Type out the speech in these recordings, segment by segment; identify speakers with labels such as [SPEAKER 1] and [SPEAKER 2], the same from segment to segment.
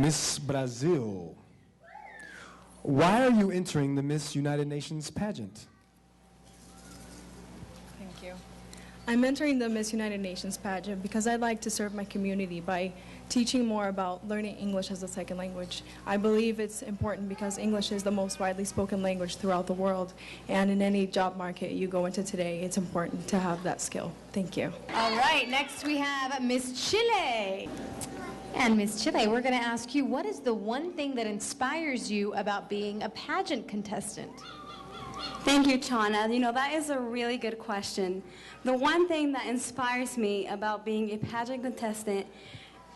[SPEAKER 1] Miss Brazil, why are you entering the Miss United Nations pageant?
[SPEAKER 2] Thank you. I'm entering the Miss United Nations pageant because I'd like to serve my community by teaching more about learning English as a second language. I believe it's important because English is the most widely spoken language throughout the world, and in any job market you go into today, it's important to have that skill. Thank you.
[SPEAKER 3] All right, next we have Miss Chile. And Miss Chile, we're going to ask you, what is the one thing that inspires you about being a pageant contestant?
[SPEAKER 4] Thank you, Chana. You know, that is a really good question. The one thing that inspires me about being a pageant contestant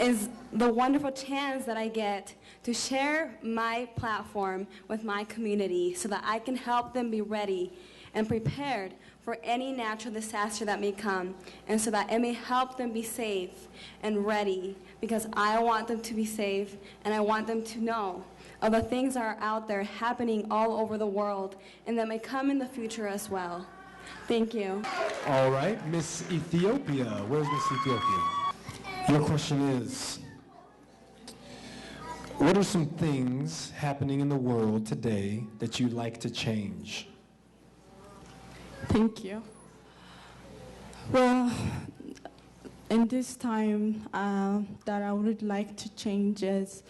[SPEAKER 4] is the wonderful chance that I get to share my platform with my community so that I can help them be ready and prepared for any natural disaster that may come, and so that it may help them be safe and ready, because I want them to be safe and I want them to know of the things that are out there happening all over the world and that may come in the future as well. Thank you.
[SPEAKER 1] All right, Miss Ethiopia. Where's Miss Ethiopia? Your question is, what are some things happening in the world today that you'd like to change?
[SPEAKER 5] Thank you. Well, in this time that I would like to change is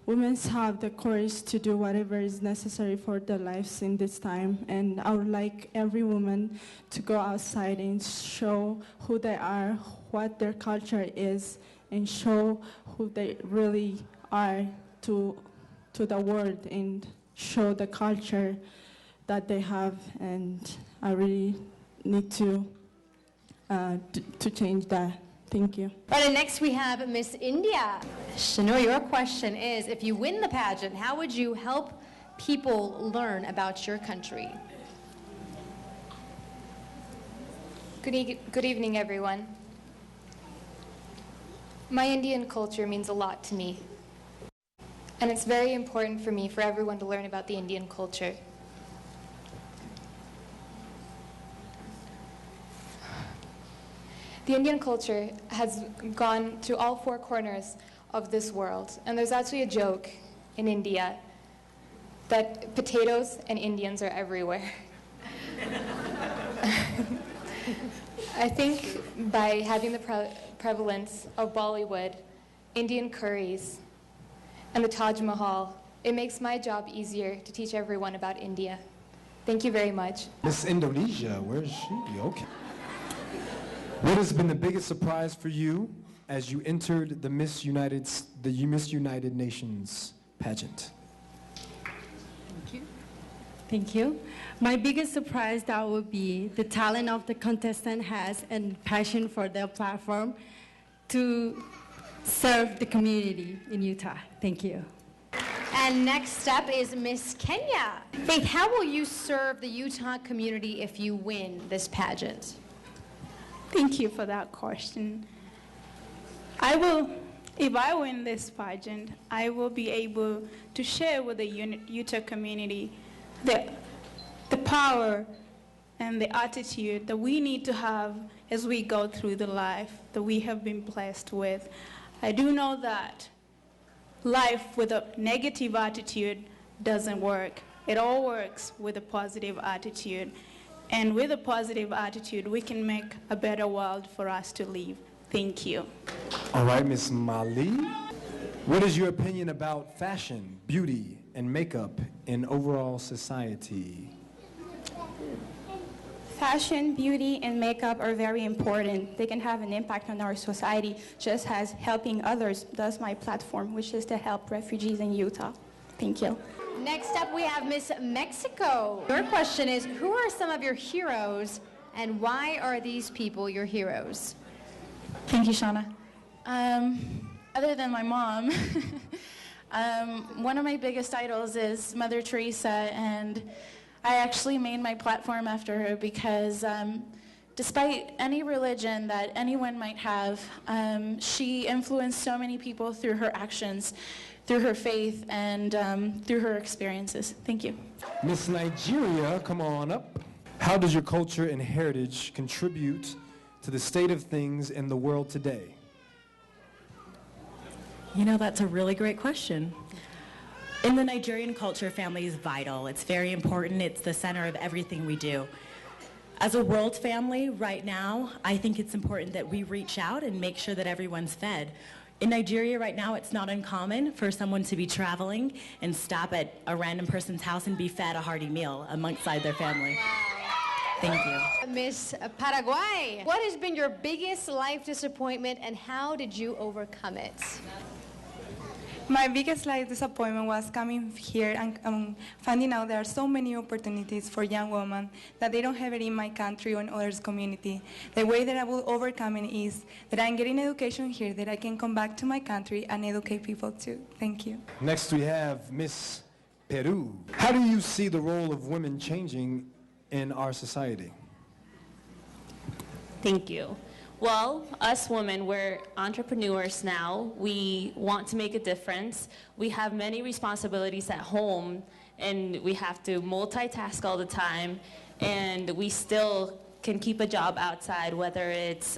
[SPEAKER 5] women have the courage to do whatever is necessary for their lives in this time, and I would like every woman to go outside and show who they are, what their culture is, and show who they really are to the world, and show the culture that they have. And I really need to change that. Thank you.
[SPEAKER 3] All right, and next we have Miss India. Shanu, your question is, if you win the pageant, how would you help people learn about your country?
[SPEAKER 6] Good evening, everyone. My Indian culture means a lot to me, and it's very important for me for everyone to learn about the Indian culture. The Indian culture has gone to all four corners of this world, and there's actually a joke in India that potatoes and Indians are everywhere. I think by having the prevalence of Bollywood, Indian curries, and the Taj Mahal, it makes my job easier to teach everyone about India. Thank you very much.
[SPEAKER 1] Miss Indonesia, where is she? Okay. What has been the biggest surprise for you as you entered the Miss United Nations pageant?
[SPEAKER 7] Thank you. Thank you. My biggest surprise that would be the talent of the contestant has and passion for their platform to serve the community in Utah. Thank you.
[SPEAKER 3] And next up is Miss Kenya. Faith, how will you serve the Utah community if you win this pageant?
[SPEAKER 8] Thank you for that question. If I win this pageant, I will be able to share with the Utah community the power and the attitude that we need to have as we go through the life that we have been blessed with. I do know that life with a negative attitude doesn't work. It all works with a positive attitude. And with a positive attitude, we can make a better world for us to live. Thank you.
[SPEAKER 1] All right, Miss Mali. What is your opinion about fashion, beauty, and makeup in overall society?
[SPEAKER 9] Fashion, beauty, and makeup are very important. They can have an impact on our society, just as helping others does my platform, which is to help refugees in Utah. Thank you.
[SPEAKER 3] Next up, we have Miss Mexico. Your question is, who are some of your heroes, and why are these people your heroes?
[SPEAKER 10] Thank you, Shauna. Other than my mom, one of my biggest idols is Mother Teresa, and I actually made my platform after her because despite any religion that anyone might have, she influenced so many people through her actions, through her faith, and through her experiences. Thank you.
[SPEAKER 1] Miss Nigeria, come on up. How does your culture and heritage contribute to the state of things in the world today?
[SPEAKER 11] You know, that's a really great question. In the Nigerian culture, family is vital. It's very important. It's the center of everything we do. As a world family right now, I think it's important that we reach out and make sure that everyone's fed. In Nigeria right now, it's not uncommon for someone to be traveling and stop at a random person's house and be fed a hearty meal alongside their family. Thank you.
[SPEAKER 3] Miss Paraguay, what has been your biggest life disappointment and how did you overcome it?
[SPEAKER 12] My biggest life disappointment was coming here and finding out there are so many opportunities for young women that they don't have it in my country or in others' community. The way that I will overcome it is that I'm getting education here, that I can come back to my country and educate people too. Thank you.
[SPEAKER 1] Next we have Miss Peru. How do you see the role of women changing in our society?
[SPEAKER 13] Thank you. Well, us women, we're entrepreneurs now. We want to make a difference. We have many responsibilities at home, and we have to multitask all the time, and we still can keep a job outside, whether it's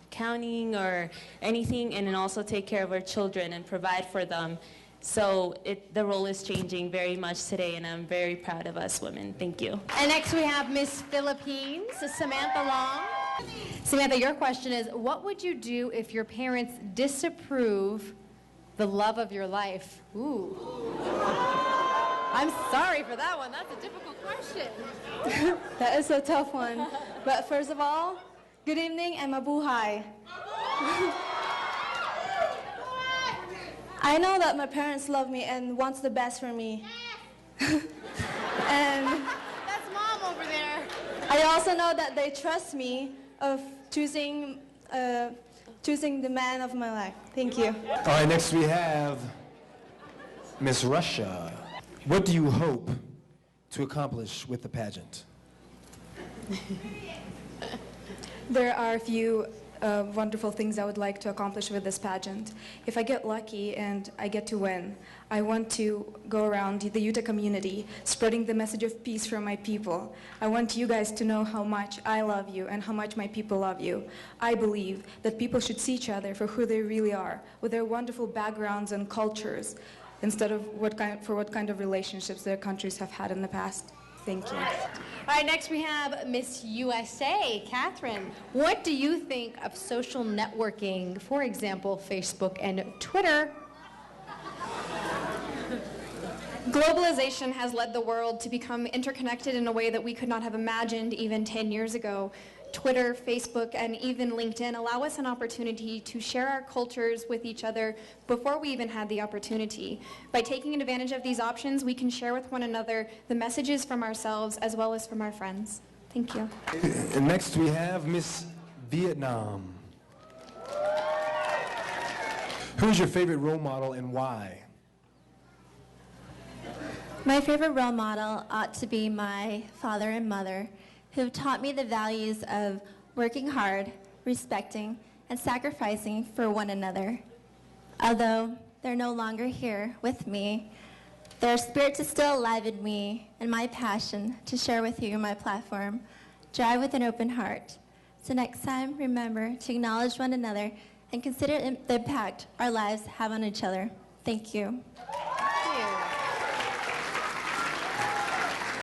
[SPEAKER 13] counting or anything, and then also take care of our children and provide for them. So the role is changing very much today, and I'm very proud of us women. Thank you.
[SPEAKER 3] And next we have Miss Philippines, Samantha Long. Samantha, your question is, what would you do if your parents disapprove the love of your life? Ooh. I'm sorry for that one. That's a difficult question.
[SPEAKER 9] That is a tough one. But first of all, good evening and mabuhay. I know that my parents love me and wants the best for me. And
[SPEAKER 3] that's Mom over there.
[SPEAKER 9] I also know that they trust me of choosing the man of my life. Thank you.
[SPEAKER 1] All right, next we have Miss Russia. What do you hope to accomplish with the pageant?
[SPEAKER 14] There are a few wonderful things I would like to accomplish with this pageant. If I get lucky and I get to win, I want to go around the Utah community spreading the message of peace for my people. I want you guys to know how much I love you and how much my people love you. I believe that people should see each other for who they really are, with their wonderful backgrounds and cultures, instead of what kind of relationships their countries have had in the past. Thank you.
[SPEAKER 3] All right, next we have Miss USA, Catherine. What do you think of social networking, for example, Facebook and Twitter?
[SPEAKER 2] Globalization has led the world to become interconnected in a way that we could not have imagined even 10 years ago. Twitter, Facebook, and even LinkedIn allow us an opportunity to share our cultures with each other before we even had the opportunity. By taking advantage of these options, we can share with one another the messages from ourselves as well as from our friends. Thank you.
[SPEAKER 1] And next we have Miss Vietnam. Who's your favorite role model and why?
[SPEAKER 15] My favorite role model ought to be my father and mother, who have taught me the values of working hard, respecting, and sacrificing for one another. Although they're no longer here with me, their spirits is still alive in me, and my passion to share with you my platform, drive with an open heart. So next time, remember to acknowledge one another and consider the impact our lives have on each other. Thank you.